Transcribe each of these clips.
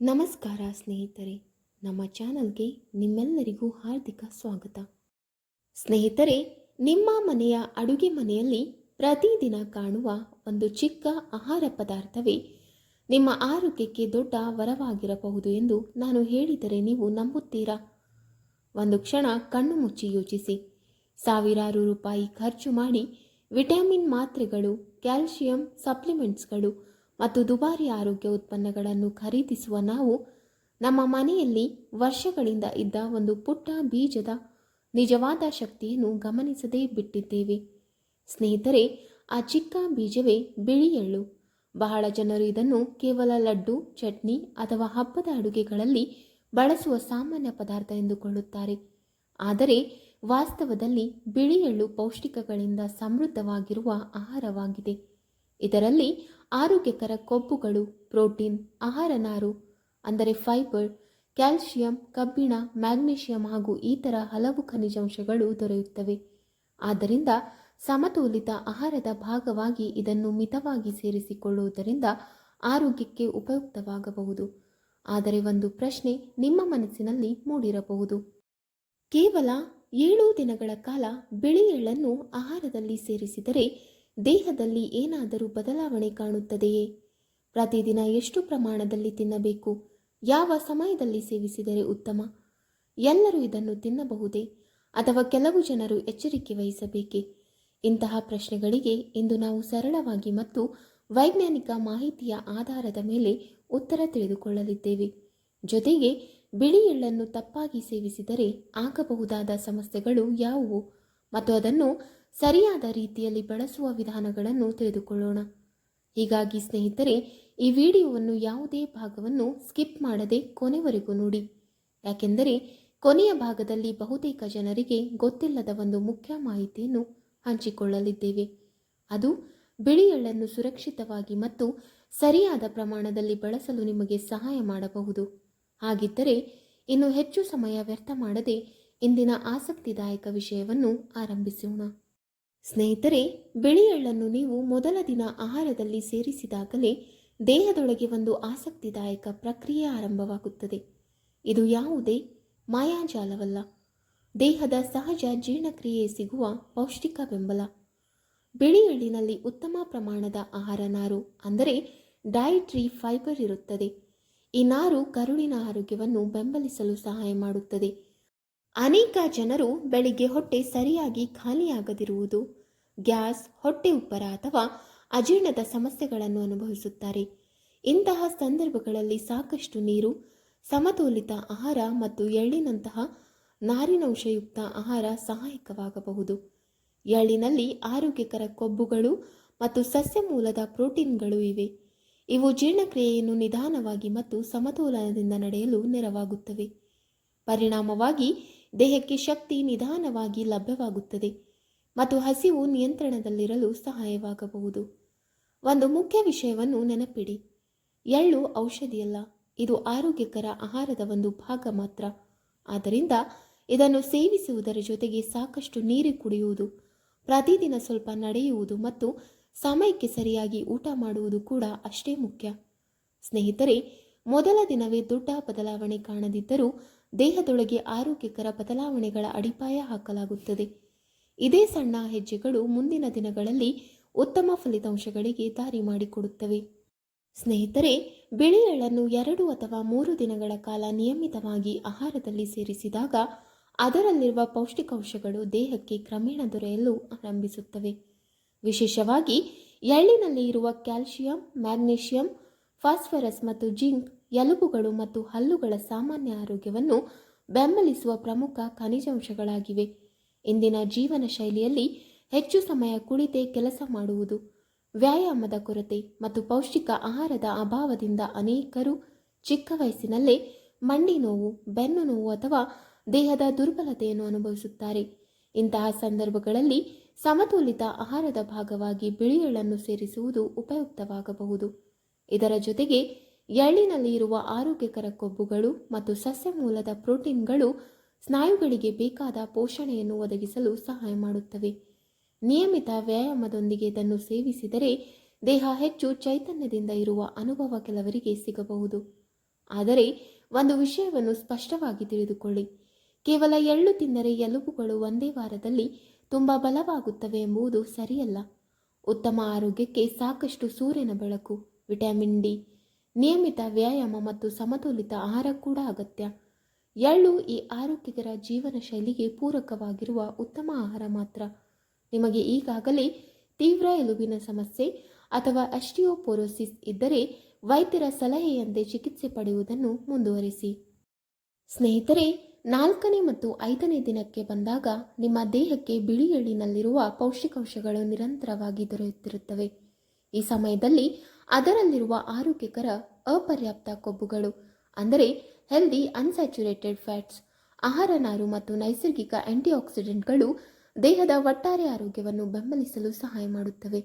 ನಮಸ್ಕಾರ ಸ್ನೇಹಿತರೆ, ನಮ್ಮ ಚಾನಲ್ಗೆ ನಿಮ್ಮೆಲ್ಲರಿಗೂ ಹಾರ್ದಿಕ ಸ್ವಾಗತ. ಸ್ನೇಹಿತರೆ, ನಿಮ್ಮ ಮನೆಯ ಅಡುಗೆ ಮನೆಯಲ್ಲಿ ಪ್ರತಿದಿನ ಕಾಣುವ ಒಂದು ಚಿಕ್ಕ ಆಹಾರ ಪದಾರ್ಥವೇ ನಿಮ್ಮ ಆರೋಗ್ಯಕ್ಕೆ ದೊಡ್ಡ ವರವಾಗಿರಬಹುದು ಎಂದು ನಾನು ಹೇಳಿದರೆ ನೀವು ನಂಬುತ್ತೀರಾ? ಒಂದು ಕ್ಷಣ ಕಣ್ಣು ಮುಚ್ಚಿ ಯೋಚಿಸಿ. ಸಾವಿರಾರು ರೂಪಾಯಿ ಖರ್ಚು ಮಾಡಿ ವಿಟಮಿನ್ ಮಾತ್ರೆಗಳು, ಕ್ಯಾಲ್ಸಿಯಂ ಸಪ್ಲಿಮೆಂಟ್ಸ್ಗಳು ಮತ್ತು ದುಬಾರಿ ಆರೋಗ್ಯ ಉತ್ಪನ್ನಗಳನ್ನು ಖರೀದಿಸುವ ನಾವು ನಮ್ಮ ಮನೆಯಲ್ಲಿ ವರ್ಷಗಳಿಂದ ಇದ್ದ ಒಂದು ಪುಟ್ಟ ಬೀಜದ ನಿಜವಾದ ಶಕ್ತಿಯನ್ನು ಗಮನಿಸದೇ ಬಿಟ್ಟಿದ್ದೇವೆ. ಸ್ನೇಹಿತರೆ, ಆ ಚಿಕ್ಕ ಬೀಜವೇ ಬಿಳಿ ಎಳ್ಳು. ಬಹಳ ಜನರು ಇದನ್ನು ಕೇವಲ ಲಡ್ಡು, ಚಟ್ನಿ ಅಥವಾ ಹಬ್ಬದ ಅಡುಗೆಗಳಲ್ಲಿ ಬಳಸುವ ಸಾಮಾನ್ಯ ಪದಾರ್ಥ ಎಂದುಕೊಳ್ಳುತ್ತಾರೆ. ಆದರೆ ವಾಸ್ತವದಲ್ಲಿ ಬಿಳಿ ಎಳ್ಳು ಪೌಷ್ಟಿಕಗಳಿಂದ ಸಮೃದ್ಧವಾಗಿರುವ ಆಹಾರವಾಗಿದೆ. ಇದರಲ್ಲಿ ಆರೋಗ್ಯಕರ ಕೊಬ್ಬುಗಳು, ಪ್ರೋಟೀನ್, ಆಹಾರ ನಾರು ಅಂದರೆ ಫೈಬರ್, ಕ್ಯಾಲ್ಸಿಯಂ, ಕಬ್ಬಿಣ, ಮ್ಯಾಗ್ನೀಷಿಯಂ ಹಾಗೂ ಇತರ ಹಲವು ಖನಿಜಾಂಶಗಳು ದೊರೆಯುತ್ತವೆ. ಆದ್ದರಿಂದ ಸಮತೋಲಿತ ಆಹಾರದ ಭಾಗವಾಗಿ ಇದನ್ನು ಮಿತವಾಗಿ ಸೇರಿಸಿಕೊಳ್ಳುವುದರಿಂದ ಆರೋಗ್ಯಕ್ಕೆ ಉಪಯುಕ್ತವಾಗಬಹುದು. ಆದರೆ ಒಂದು ಪ್ರಶ್ನೆ ನಿಮ್ಮ ಮನಸ್ಸಿನಲ್ಲಿ ಮೂಡಿರಬಹುದು. ಕೇವಲ 7 ದಿನಗಳ ಕಾಲ ಬಿಳಿ ಎಳ್ಳನ್ನು ಆಹಾರದಲ್ಲಿ ಸೇರಿಸಿದರೆ ದೇಹದಲ್ಲಿ ಏನಾದರೂ ಬದಲಾವಣೆ ಕಾಣುತ್ತದೆಯೇ? ಪ್ರತಿದಿನ ಎಷ್ಟು ಪ್ರಮಾಣದಲ್ಲಿ ತಿನ್ನಬೇಕು? ಯಾವ ಸಮಯದಲ್ಲಿ ಸೇವಿಸಿದರೆ ಉತ್ತಮ? ಎಲ್ಲರೂ ಇದನ್ನು ತಿನ್ನಬಹುದೇ ಅಥವಾ ಕೆಲವು ಜನರು ಎಚ್ಚರಿಕೆ ವಹಿಸಬೇಕೇ? ಇಂತಹ ಪ್ರಶ್ನೆಗಳಿಗೆ ಇಂದು ನಾವು ಸರಳವಾಗಿ ಮತ್ತು ವೈಜ್ಞಾನಿಕ ಮಾಹಿತಿಯ ಆಧಾರದ ಮೇಲೆ ಉತ್ತರ ತಿಳಿದುಕೊಳ್ಳಲಿದ್ದೇವೆ. ಜೊತೆಗೆ ಬಿಳಿ ಎಳ್ಳನ್ನು ತಪ್ಪಾಗಿ ಸೇವಿಸಿದರೆ ಆಗಬಹುದಾದ ಸಮಸ್ಯೆಗಳು ಯಾವುವು ಮತ್ತು ಅದನ್ನು ಸರಿಯಾದ ರೀತಿಯಲ್ಲಿ ಬಳಸುವ ವಿಧಾನಗಳನ್ನು ತಿಳಿದುಕೊಳ್ಳೋಣ. ಹೀಗಾಗಿ ಸ್ನೇಹಿತರೆ, ಈ ವಿಡಿಯೋವನ್ನು ಯಾವುದೇ ಭಾಗವನ್ನು ಸ್ಕಿಪ್ ಮಾಡದೆ ಕೊನೆವರೆಗೂ ನೋಡಿ. ಯಾಕೆಂದರೆ ಕೊನೆಯ ಭಾಗದಲ್ಲಿ ಬಹುತೇಕ ಜನರಿಗೆ ಗೊತ್ತಿಲ್ಲದ ಒಂದು ಮುಖ್ಯ ಮಾಹಿತಿಯನ್ನು ಹಂಚಿಕೊಳ್ಳಲಿದ್ದೇವೆ. ಅದು ಬಿಳಿ ಎಳ್ಳನ್ನು ಸುರಕ್ಷಿತವಾಗಿ ಮತ್ತು ಸರಿಯಾದ ಪ್ರಮಾಣದಲ್ಲಿ ಬಳಸಲು ನಿಮಗೆ ಸಹಾಯ ಮಾಡಬಹುದು. ಹಾಗಿದ್ದರೆ ಇನ್ನು ಹೆಚ್ಚು ಸಮಯ ವ್ಯರ್ಥ ಮಾಡದೆ ಇಂದಿನ ಆಸಕ್ತಿದಾಯಕ ವಿಷಯವನ್ನು ಆರಂಭಿಸೋಣ. ಸ್ನೇಹಿತರೆ, ಬಿಳಿ ಎಳ್ಳನ್ನು ನೀವು ಮೊದಲ ದಿನ ಆಹಾರದಲ್ಲಿ ಸೇರಿಸಿದಾಗಲೇ ದೇಹದೊಳಗೆ ಒಂದು ಆಸಕ್ತಿದಾಯಕ ಪ್ರಕ್ರಿಯೆ ಆರಂಭವಾಗುತ್ತದೆ. ಇದು ಯಾವುದೇ ಮಾಯಾಜಾಲವಲ್ಲ, ದೇಹದ ಸಹಜ ಜೀರ್ಣಕ್ರಿಯೆ ಸಿಗುವ ಪೌಷ್ಟಿಕ ಬೆಂಬಲ. ಬಿಳಿ ಎಳ್ಳಿನಲ್ಲಿ ಉತ್ತಮ ಪ್ರಮಾಣದ ಆಹಾರ ನಾರು ಅಂದರೆ ಡಯಟ್ರಿ ಫೈಬರ್ ಇರುತ್ತದೆ. ಈ ನಾರು ಕರುಳಿನ ಆರೋಗ್ಯವನ್ನು ಬೆಂಬಲಿಸಲು ಸಹಾಯ ಮಾಡುತ್ತದೆ. ಅನೇಕ ಜನರು ಬೆಳಿಗ್ಗೆ ಹೊಟ್ಟೆ ಸರಿಯಾಗಿ ಖಾಲಿಯಾಗದಿರುವುದು, ಗ್ಯಾಸ್, ಹೊಟ್ಟೆ ಉಬ್ಬರ ಅಥವಾ ಅಜೀರ್ಣದ ಸಮಸ್ಯೆಗಳನ್ನು ಅನುಭವಿಸುತ್ತಾರೆ. ಇಂತಹ ಸಂದರ್ಭಗಳಲ್ಲಿ ಸಾಕಷ್ಟು ನೀರು, ಸಮತೋಲಿತ ಆಹಾರ ಮತ್ತು ಎಳ್ಳಿನಂತಹ ನಾರಿನಂಶಯುಕ್ತ ಆಹಾರ ಸಹಾಯಕವಾಗಬಹುದು. ಎಳ್ಳಿನಲ್ಲಿ ಆರೋಗ್ಯಕರ ಕೊಬ್ಬುಗಳು ಮತ್ತು ಸಸ್ಯ ಮೂಲದ ಪ್ರೋಟೀನ್ಗಳು ಇವೆ. ಇವು ಜೀರ್ಣಕ್ರಿಯೆಯನ್ನು ನಿಧಾನವಾಗಿ ಮತ್ತು ಸಮತೋಲನದಿಂದ ನಡೆಯಲು ನೆರವಾಗುತ್ತವೆ. ಪರಿಣಾಮವಾಗಿ ದೇಹಕ್ಕೆ ಶಕ್ತಿ ನಿಧಾನವಾಗಿ ಲಭ್ಯವಾಗುತ್ತದೆ ಮತ್ತು ಹಸಿವು ನಿಯಂತ್ರಣದಲ್ಲಿರಲು ಸಹಾಯವಾಗಬಹುದು. ಒಂದು ಮುಖ್ಯ ವಿಷಯವನ್ನು ನೆನಪಿಡಿ, ಎಳ್ಳು ಔಷಧಿಯಲ್ಲ, ಇದು ಆರೋಗ್ಯಕರ ಆಹಾರದ ಒಂದು ಭಾಗ ಮಾತ್ರ. ಆದ್ದರಿಂದ ಇದನ್ನು ಸೇವಿಸುವುದರ ಜೊತೆಗೆ ಸಾಕಷ್ಟು ನೀರು ಕುಡಿಯುವುದು, ಪ್ರತಿದಿನ ಸ್ವಲ್ಪ ನಡೆಯುವುದು ಮತ್ತು ಸಮಯಕ್ಕೆ ಸರಿಯಾಗಿ ಊಟ ಮಾಡುವುದು ಕೂಡ ಅಷ್ಟೇ ಮುಖ್ಯ. ಸ್ನೇಹಿತರೆ, ಮೊದಲ ದಿನವೇ ದೊಡ್ಡ ಬದಲಾವಣೆ ಕಾಣದಿದ್ದರೂ ದೇಹದೊಳಗೆ ಆರೋಗ್ಯಕರ ಬದಲಾವಣೆಗಳ ಅಡಿಪಾಯ ಹಾಕಲಾಗುತ್ತದೆ. ಇದೇ ಸಣ್ಣ ಹೆಜ್ಜೆಗಳು ಮುಂದಿನ ದಿನಗಳಲ್ಲಿ ಉತ್ತಮ ಫಲಿತಾಂಶಗಳಿಗೆ ದಾರಿ ಮಾಡಿಕೊಡುತ್ತವೆ. ಸ್ನೇಹಿತರೆ, ಬಿಳಿ ಎಳ್ಳನ್ನು 2 ಅಥವಾ 3 ದಿನಗಳ ಕಾಲ ನಿಯಮಿತವಾಗಿ ಆಹಾರದಲ್ಲಿ ಸೇರಿಸಿದಾಗ ಅದರಲ್ಲಿರುವ ಪೌಷ್ಟಿಕಾಂಶಗಳು ದೇಹಕ್ಕೆ ಕ್ರಮೇಣ ದೊರೆಯಲು ಆರಂಭಿಸುತ್ತವೆ. ವಿಶೇಷವಾಗಿ ಎಳ್ಳಿನಲ್ಲಿ ಇರುವ ಕ್ಯಾಲ್ಸಿಯಂ, ಮ್ಯಾಗ್ನೀಷಿಯಂ, ಫಾಸ್ಫರಸ್ ಮತ್ತು ಜಿಂಕ್ ಎಲುಬುಗಳು ಮತ್ತು ಹಲ್ಲುಗಳ ಸಾಮಾನ್ಯ ಆರೋಗ್ಯವನ್ನು ಬೆಂಬಲಿಸುವ ಪ್ರಮುಖ ಖನಿಜಾಂಶಗಳಾಗಿವೆ. ಇಂದಿನ ಜೀವನ ಶೈಲಿಯಲ್ಲಿ ಹೆಚ್ಚು ಸಮಯ ಕುಳಿತೇ ಕೆಲಸ ಮಾಡುವುದು, ವ್ಯಾಯಾಮದ ಕೊರತೆ ಮತ್ತು ಪೌಷ್ಟಿಕ ಆಹಾರದ ಅಭಾವದಿಂದ ಅನೇಕರು ಚಿಕ್ಕ ವಯಸ್ಸಿನಲ್ಲೇ ಮಂಡಿ ನೋವು, ಬೆನ್ನು ನೋವು ಅಥವಾ ದೇಹದ ದುರ್ಬಲತೆಯನ್ನು ಅನುಭವಿಸುತ್ತಾರೆ. ಇಂತಹ ಸಂದರ್ಭಗಳಲ್ಲಿ ಸಮತೋಲಿತ ಆಹಾರದ ಭಾಗವಾಗಿ ಬಿಳಿ ಎಳ್ಳನ್ನು ಸೇರಿಸುವುದು ಉಪಯುಕ್ತವಾಗಬಹುದು. ಇದರ ಜೊತೆಗೆ ಎಳ್ಳಿನಲ್ಲಿ ಇರುವ ಆರೋಗ್ಯಕರ ಕೊಬ್ಬುಗಳು ಮತ್ತು ಸಸ್ಯ ಮೂಲದ ಪ್ರೋಟೀನ್ಗಳು ಸ್ನಾಯುಗಳಿಗೆ ಬೇಕಾದ ಪೋಷಣೆಯನ್ನು ಒದಗಿಸಲು ಸಹಾಯ ಮಾಡುತ್ತವೆ. ನಿಯಮಿತ ವ್ಯಾಯಾಮದೊಂದಿಗೆ ಇದನ್ನು ಸೇವಿಸಿದರೆ ದೇಹ ಹೆಚ್ಚು ಚೈತನ್ಯದಿಂದ ಇರುವ ಅನುಭವ ಕೆಲವರಿಗೆ ಸಿಗಬಹುದು. ಆದರೆ ಒಂದು ವಿಷಯವನ್ನು ಸ್ಪಷ್ಟವಾಗಿ ತಿಳಿದುಕೊಳ್ಳಿ, ಕೇವಲ ಎಳ್ಳು ತಿಂದರೆ ಎಲುಬುಗಳು ಒಂದೇ ವಾರದಲ್ಲಿ ತುಂಬ ಬಲವಾಗುತ್ತವೆ ಎಂಬುದು ಸರಿಯಲ್ಲ. ಉತ್ತಮ ಆರೋಗ್ಯಕ್ಕೆ ಸಾಕಷ್ಟು ಸೂರ್ಯನ ಬೆಳಕು, ವಿಟಮಿನ್ ಡಿ, ನಿಯಮಿತ ವ್ಯಾಯಾಮ ಮತ್ತು ಸಮತೋಲಿತ ಆಹಾರ ಕೂಡ ಅಗತ್ಯ. ಎಳ್ಳು ಈ ಆರೋಗ್ಯಕರ ಜೀವನ ಶೈಲಿಗೆ ಪೂರಕವಾಗಿರುವ ಉತ್ತಮ ಆಹಾರ ಮಾತ್ರ. ನಿಮಗೆ ಈಗಾಗಲೇ ತೀವ್ರ ಎಲುಬಿನ ಸಮಸ್ಯೆ ಅಥವಾ ಆಸ್ಟಿಯೋಪೊರೋಸಿಸ್ ಇದ್ದರೆ ವೈದ್ಯರ ಸಲಹೆಯಂತೆ ಚಿಕಿತ್ಸೆ ಪಡೆಯುವುದನ್ನು ಮುಂದುವರಿಸಿ. ಸ್ನೇಹಿತರೆ, 4ನೇ ಮತ್ತು 5ನೇ ದಿನಕ್ಕೆ ಬಂದಾಗ ನಿಮ್ಮ ದೇಹಕ್ಕೆ ಬಿಳಿ ಎಳ್ಳಿನಲ್ಲಿರುವ ಪೌಷ್ಟಿಕಾಂಶಗಳು ನಿರಂತರವಾಗಿ ದೊರೆಯುತ್ತಿರುತ್ತವೆ. ಈ ಸಮಯದಲ್ಲಿ ಅದರಲ್ಲಿರುವ ಆರೋಗ್ಯಕರ ಅಪರ್ಯಾಪ್ತ ಕೊಬ್ಬುಗಳು ಅಂದರೆ ಹೆಲ್ದಿ ಅನ್ಸ್ಯಾಚುರೇಟೆಡ್ ಫ್ಯಾಟ್ಸ್, ಆಹಾರ ನಾರು ಮತ್ತು ನೈಸರ್ಗಿಕ ಆಂಟಿಆಕ್ಸಿಡೆಂಟ್ಗಳು ದೇಹದ ಒಟ್ಟಾರೆ ಆರೋಗ್ಯವನ್ನು ಬೆಂಬಲಿಸಲು ಸಹಾಯ ಮಾಡುತ್ತವೆ.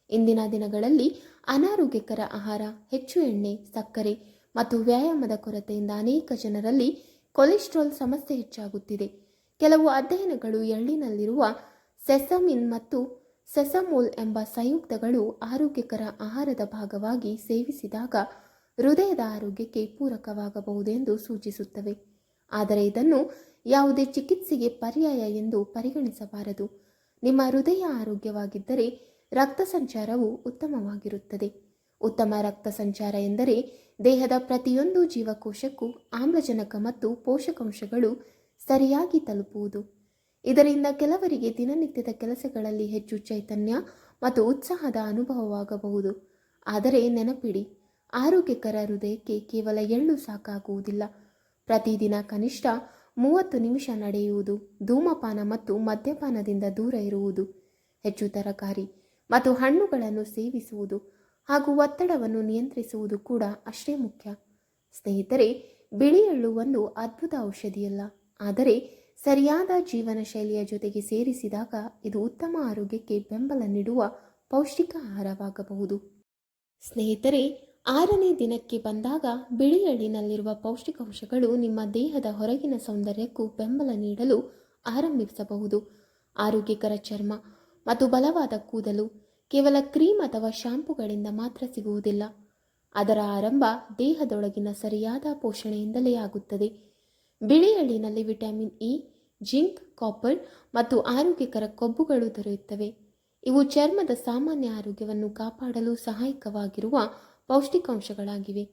ಇಂದಿನ ದಿನಗಳಲ್ಲಿ ಅನಾರೋಗ್ಯಕರ ಆಹಾರ, ಹೆಚ್ಚು ಎಣ್ಣೆ, ಸಕ್ಕರೆ ಮತ್ತು ವ್ಯಾಯಾಮದ ಕೊರತೆಯಿಂದ ಅನೇಕ ಜನರಲ್ಲಿ ಕೊಲೆಸ್ಟ್ರಾಲ್ ಸಮಸ್ಯೆ ಹೆಚ್ಚಾಗುತ್ತಿದೆ. ಕೆಲವು ಅಧ್ಯಯನಗಳು ಎಳ್ಳಿನಲ್ಲಿರುವ ಸೆಸಮಿನ್ ಮತ್ತು ಸೆಸಮೋಲ್ ಎಂಬ ಸಂಯುಕ್ತಗಳು ಆರೋಗ್ಯಕರ ಆಹಾರದ ಭಾಗವಾಗಿ ಸೇವಿಸಿದಾಗ ಹೃದಯದ ಆರೋಗ್ಯಕ್ಕೆ ಪೂರಕವಾಗಬಹುದೆಂದು ಸೂಚಿಸುತ್ತವೆ. ಆದರೆ ಇದನ್ನು ಯಾವುದೇ ಚಿಕಿತ್ಸೆಗೆ ಪರ್ಯಾಯ ಎಂದು ಪರಿಗಣಿಸಬಾರದು. ನಿಮ್ಮ ಹೃದಯ ಆರೋಗ್ಯವಾಗಿದ್ದರೆ ರಕ್ತ ಸಂಚಾರವು ಉತ್ತಮವಾಗಿರುತ್ತದೆ. ಉತ್ತಮ ರಕ್ತ ಸಂಚಾರ ಎಂದರೆ ದೇಹದ ಪ್ರತಿಯೊಂದು ಜೀವಕೋಶಕ್ಕೂ ಆಮ್ಲಜನಕ ಮತ್ತು ಪೋಷಕಾಂಶಗಳು ಸರಿಯಾಗಿ ತಲುಪುವುದು. ಇದರಿಂದ ಕೆಲವರಿಗೆ ದಿನನಿತ್ಯದ ಕೆಲಸಗಳಲ್ಲಿ ಹೆಚ್ಚು ಚೈತನ್ಯ ಮತ್ತು ಉತ್ಸಾಹದ ಅನುಭವವಾಗಬಹುದು. ಆದರೆ ನೆನಪಿಡಿ, ಆರೋಗ್ಯಕರ ಹೃದಯಕ್ಕೆ ಕೇವಲ ಎಳ್ಳು ಸಾಕಾಗುವುದಿಲ್ಲ. ಪ್ರತಿದಿನ ಕನಿಷ್ಠ 30 ನಿಮಿಷ ನಡೆಯುವುದು, ಧೂಮಪಾನ ಮತ್ತು ಮದ್ಯಪಾನದಿಂದ ದೂರ ಇರುವುದು, ಹೆಚ್ಚು ತರಕಾರಿ ಮತ್ತು ಹಣ್ಣುಗಳನ್ನು ಸೇವಿಸುವುದು ಹಾಗೂ ಒತ್ತಡವನ್ನು ನಿಯಂತ್ರಿಸುವುದು ಕೂಡ ಅಷ್ಟೇ ಮುಖ್ಯ. ಸ್ನೇಹಿತರೆ, ಬಿಳಿ ಎಳ್ಳು ಒಂದು ಅದ್ಭುತ ಔಷಧಿಯಲ್ಲ, ಆದರೆ ಸರಿಯಾದ ಜೀವನ ಶೈಲಿಯ ಜೊತೆಗೆ ಸೇರಿಸಿದಾಗ ಇದು ಉತ್ತಮ ಆರೋಗ್ಯಕ್ಕೆ ಬೆಂಬಲ ನೀಡುವ ಪೌಷ್ಟಿಕ ಆಹಾರವಾಗಬಹುದು. ಸ್ನೇಹಿತರೆ, 6ನೇ ದಿನಕ್ಕೆ ಬಂದಾಗ ಬಿಳಿ ಎಳ್ಳಿನಲ್ಲಿರುವ ಪೌಷ್ಟಿಕಾಂಶಗಳು ನಿಮ್ಮ ದೇಹದ ಹೊರಗಿನ ಸೌಂದರ್ಯಕ್ಕೂ ಬೆಂಬಲ ನೀಡಲು ಆರಂಭಿಸಬಹುದು. ಆರೋಗ್ಯಕರ ಚರ್ಮ ಮತ್ತು ಬಲವಾದ ಕೂದಲು ಕೇವಲ ಕ್ರೀಮ್ ಅಥವಾ ಶಾಂಪುಗಳಿಂದ ಮಾತ್ರ ಸಿಗುವುದಿಲ್ಲ. ಅದರ ಆರಂಭ ದೇಹದೊಳಗಿನ ಸರಿಯಾದ ಪೋಷಣೆಯಿಂದಲೇ ಆಗುತ್ತದೆ. ಬಿಳಿ ಎಳ್ಳಿನಲ್ಲಿ ವಿಟಮಿನ್ ಇ, ಜಿಂಕ್, ಕಾಪರ್ ಮತ್ತು ಆರೋಗ್ಯಕರ ಕೊಬ್ಬುಗಳು ದೊರೆಯುತ್ತವೆ. ಇವು ಚರ್ಮದ ಸಾಮಾನ್ಯ ಆರೋಗ್ಯವನ್ನು ಕಾಪಾಡಲು ಸಹಾಯಕವಾಗಿರುವ ಪೌಷ್ಟಿಕಾಂಶಗಳಾಗಿವೆ.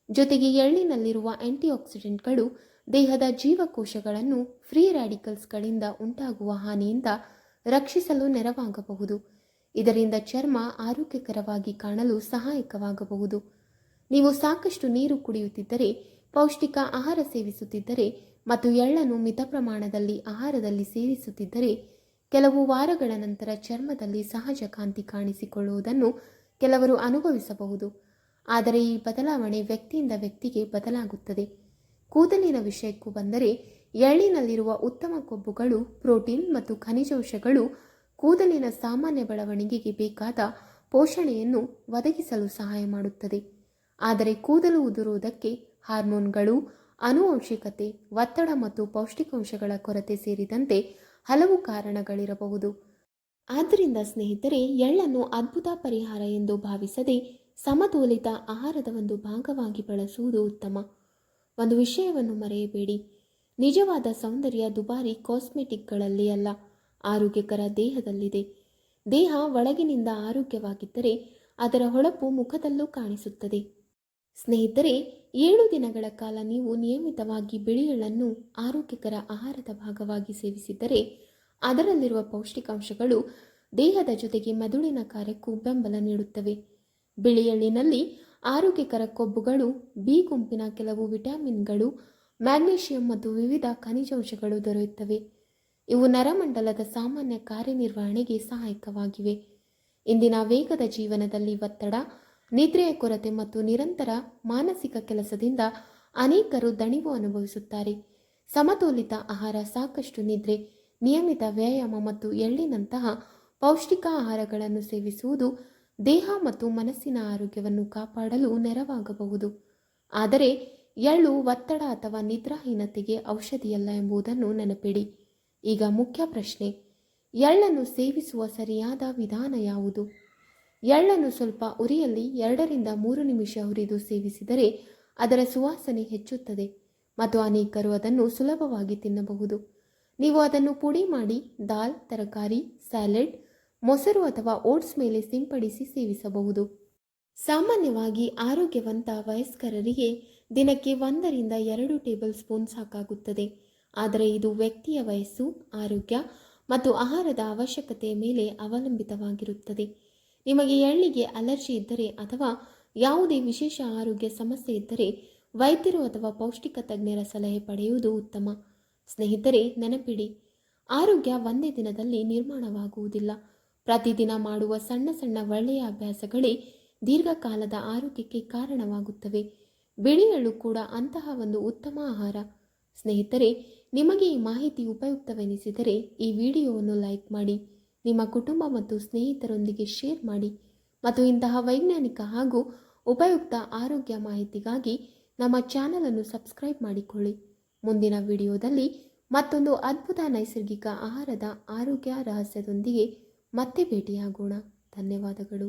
ಜೊತೆಗೆ ಎಳ್ಳಿನಲ್ಲಿರುವ ಆಂಟಿಆಕ್ಸಿಡೆಂಟ್ಗಳು ದೇಹದ ಜೀವಕೋಶಗಳನ್ನು ಫ್ರೀ ರ್ಯಾಡಿಕಲ್ಸ್ಗಳಿಂದ ಉಂಟಾಗುವ ಹಾನಿಯಿಂದ ರಕ್ಷಿಸಲು ನೆರವಾಗಬಹುದು. ಇದರಿಂದ ಚರ್ಮ ಆರೋಗ್ಯಕರವಾಗಿ ಕಾಣಲು ಸಹಾಯಕವಾಗಬಹುದು. ನೀವು ಸಾಕಷ್ಟು ನೀರು ಕುಡಿಯುತ್ತಿದ್ದರೆ, ಪೌಷ್ಟಿಕ ಆಹಾರ ಸೇವಿಸುತ್ತಿದ್ದರೆ ಮತ್ತು ಎಳ್ಳನ್ನು ಮಿತ ಪ್ರಮಾಣದಲ್ಲಿ ಆಹಾರದಲ್ಲಿ ಸೇರಿಸುತ್ತಿದ್ದರೆ ಕೆಲವು ವಾರಗಳ ನಂತರ ಚರ್ಮದಲ್ಲಿ ಸಹಜ ಕಾಂತಿ ಕಾಣಿಸಿಕೊಳ್ಳುವುದನ್ನು ಕೆಲವರು ಅನುಭವಿಸಬಹುದು. ಆದರೆ ಈ ಬದಲಾವಣೆ ವ್ಯಕ್ತಿಯಿಂದ ವ್ಯಕ್ತಿಗೆ ಬದಲಾಗುತ್ತದೆ. ಕೂದಲಿನ ವಿಷಯಕ್ಕೂ ಬಂದರೆ, ಎಳ್ಳಿನಲ್ಲಿರುವ ಉತ್ತಮ ಕೊಬ್ಬುಗಳು, ಪ್ರೋಟೀನ್ ಮತ್ತು ಖನಿಜಾಂಶಗಳು ಕೂದಲಿನ ಸಾಮಾನ್ಯ ಬೆಳವಣಿಗೆಗೆ ಬೇಕಾದ ಪೋಷಣೆಯನ್ನು ಒದಗಿಸಲು ಸಹಾಯ ಮಾಡುತ್ತದೆ. ಆದರೆ ಕೂದಲು ಉದುರುವುದಕ್ಕೆ ಹಾರ್ಮೋನ್ಗಳು, ಆನುವಂಶಿಕತೆ, ಒತ್ತಡ ಮತ್ತು ಪೌಷ್ಟಿಕಾಂಶಗಳ ಕೊರತೆ ಸೇರಿದಂತೆ ಹಲವು ಕಾರಣಗಳಿರಬಹುದು. ಆದ್ದರಿಂದ ಸ್ನೇಹಿತರೆ, ಎಳ್ಳನ್ನು ಅದ್ಭುತ ಪರಿಹಾರ ಎಂದು ಭಾವಿಸದೆ ಸಮತೋಲಿತ ಆಹಾರದ ಒಂದು ಭಾಗವಾಗಿ ಬಳಸುವುದು ಉತ್ತಮ. ಒಂದು ವಿಷಯವನ್ನು ಮರೆಯಬೇಡಿ, ನಿಜವಾದ ಸೌಂದರ್ಯ ದುಬಾರಿ ಕಾಸ್ಮೆಟಿಕ್ಗಳಲ್ಲಿ ಅಲ್ಲ, ಆರೋಗ್ಯಕರ ದೇಹದಲ್ಲಿದೆ. ದೇಹ ಒಳಗಿನಿಂದ ಆರೋಗ್ಯವಾಗಿದ್ದರೆ ಅದರ ಹೊಳಪು ಮುಖದಲ್ಲೂ ಕಾಣಿಸುತ್ತದೆ. ಸ್ನೇಹಿತರೆ, 7 ದಿನಗಳ ಕಾಲ ನೀವು ನಿಯಮಿತವಾಗಿ ಬಿಳಿ ಎಳ್ಳನ್ನು ಆರೋಗ್ಯಕರ ಆಹಾರದ ಭಾಗವಾಗಿ ಸೇವಿಸಿದರೆ ಅದರಲ್ಲಿರುವ ಪೌಷ್ಟಿಕಾಂಶಗಳು ದೇಹದ ಜೊತೆಗೆ ಮೆದುಳಿನ ಕಾರ್ಯಕ್ಕೂ ಬೆಂಬಲ ನೀಡುತ್ತವೆ. ಬಿಳಿ ಎಳ್ಳಿನಲ್ಲಿ ಆರೋಗ್ಯಕರ ಕೊಬ್ಬುಗಳು, ಬಿ ಗುಂಪಿನ ಕೆಲವು ವಿಟಮಿನ್ಗಳು, ಮ್ಯಾಗ್ನೀಷಿಯಂ ಮತ್ತು ವಿವಿಧ ಖನಿಜಾಂಶಗಳು ದೊರೆಯುತ್ತವೆ. ಇವು ನರಮಂಡಲದ ಸಾಮಾನ್ಯ ಕಾರ್ಯನಿರ್ವಹಣೆಗೆ ಸಹಾಯಕವಾಗಿವೆ. ಇಂದಿನ ವೇಗದ ಜೀವನದಲ್ಲಿ ಒತ್ತಡ, ನಿದ್ರೆಯ ಕೊರತೆ ಮತ್ತು ನಿರಂತರ ಮಾನಸಿಕ ಕೆಲಸದಿಂದ ಅನೇಕರು ದಣಿವು ಅನುಭವಿಸುತ್ತಾರೆ. ಸಮತೋಲಿತ ಆಹಾರ, ಸಾಕಷ್ಟು ನಿದ್ರೆ, ನಿಯಮಿತ ವ್ಯಾಯಾಮ ಮತ್ತು ಎಳ್ಳಿನಂತಹ ಪೌಷ್ಟಿಕ ಆಹಾರಗಳನ್ನು ಸೇವಿಸುವುದು ದೇಹ ಮತ್ತು ಮನಸ್ಸಿನ ಆರೋಗ್ಯವನ್ನು ಕಾಪಾಡಲು ನೆರವಾಗಬಹುದು. ಆದರೆ ಎಳ್ಳು ಒತ್ತಡ ಅಥವಾ ನಿದ್ರಾಹೀನತೆಗೆ ಔಷಧಿಯಲ್ಲ ಎಂಬುದನ್ನು ನೆನಪಿಡಿ. ಈಗ ಮುಖ್ಯ ಪ್ರಶ್ನೆ, ಎಳ್ಳನ್ನು ಸೇವಿಸುವ ಸರಿಯಾದ ವಿಧಾನ ಯಾವುದು? ಎಳ್ಳನ್ನು ಸ್ವಲ್ಪ ಉರಿಯಲ್ಲಿ 2 ರಿಂದ 3 ನಿಮಿಷ ಹುರಿದು ಸೇವಿಸಿದರೆ ಅದರ ಸುವಾಸನೆ ಹೆಚ್ಚುತ್ತದೆ ಮತ್ತು ಅನೇಕರು ಅದನ್ನು ಸುಲಭವಾಗಿ ತಿನ್ನಬಹುದು. ನೀವು ಅದನ್ನು ಪುಡಿ ಮಾಡಿ ದಾಲ್, ತರಕಾರಿ, ಸ್ಯಾಲೆಡ್, ಮೊಸರು ಅಥವಾ ಓಟ್ಸ್ ಮೇಲೆ ಸಿಂಪಡಿಸಿ ಸೇವಿಸಬಹುದು. ಸಾಮಾನ್ಯವಾಗಿ ಆರೋಗ್ಯವಂತ ವಯಸ್ಕರಿಗೆ ದಿನಕ್ಕೆ 1 ರಿಂದ 2 ಟೇಬಲ್ ಸ್ಪೂನ್ ಸಾಕಾಗುತ್ತದೆ. ಆದರೆ ಇದು ವ್ಯಕ್ತಿಯ ವಯಸ್ಸು, ಆರೋಗ್ಯ ಮತ್ತು ಆಹಾರದ ಅವಶ್ಯಕತೆಯ ಮೇಲೆ ಅವಲಂಬಿತವಾಗಿರುತ್ತದೆ. ನಿಮಗೆ ಎಳ್ಳಿಗೆ ಅಲರ್ಜಿ ಇದ್ದರೆ ಅಥವಾ ಯಾವುದೇ ವಿಶೇಷ ಆರೋಗ್ಯ ಸಮಸ್ಯೆ ಇದ್ದರೆ ವೈದ್ಯರು ಅಥವಾ ಪೌಷ್ಟಿಕ ತಜ್ಞರ ಸಲಹೆ ಪಡೆಯುವುದು ಉತ್ತಮ. ಸ್ನೇಹಿತರೆ, ನೆನಪಿಡಿ, ಆರೋಗ್ಯ ಒಂದೇ ದಿನದಲ್ಲಿ ನಿರ್ಮಾಣವಾಗುವುದಿಲ್ಲ. ಪ್ರತಿದಿನ ಮಾಡುವ ಸಣ್ಣ ಸಣ್ಣ ಒಳ್ಳೆಯ ಅಭ್ಯಾಸಗಳೇ ದೀರ್ಘಕಾಲದ ಆರೋಗ್ಯಕ್ಕೆ ಕಾರಣವಾಗುತ್ತವೆ. ಬಿಳಿ ಎಳ್ಳು ಕೂಡ ಅಂತಹ ಒಂದು ಉತ್ತಮ ಆಹಾರ. ಸ್ನೇಹಿತರೆ, ನಿಮಗೆ ಈ ಮಾಹಿತಿ ಉಪಯುಕ್ತವೆನಿಸಿದರೆ ಈ ವಿಡಿಯೋವನ್ನು ಲೈಕ್ ಮಾಡಿ, ನಿಮ್ಮ ಕುಟುಂಬ ಮತ್ತು ಸ್ನೇಹಿತರೊಂದಿಗೆ ಶೇರ್ ಮಾಡಿ ಮತ್ತು ಇಂತಹ ವೈಜ್ಞಾನಿಕ ಹಾಗೂ ಉಪಯುಕ್ತ ಆರೋಗ್ಯ ಮಾಹಿತಿಗಾಗಿ ನಮ್ಮ ಚಾನಲನ್ನು ಸಬ್ಸ್ಕ್ರೈಬ್ ಮಾಡಿಕೊಳ್ಳಿ. ಮುಂದಿನ ವಿಡಿಯೋದಲ್ಲಿ ಮತ್ತೊಂದು ಅದ್ಭುತ ನೈಸರ್ಗಿಕ ಆಹಾರದ ಆರೋಗ್ಯ ರಹಸ್ಯದೊಂದಿಗೆ ಮತ್ತೆ ಭೇಟಿಯಾಗೋಣ. ಧನ್ಯವಾದಗಳು.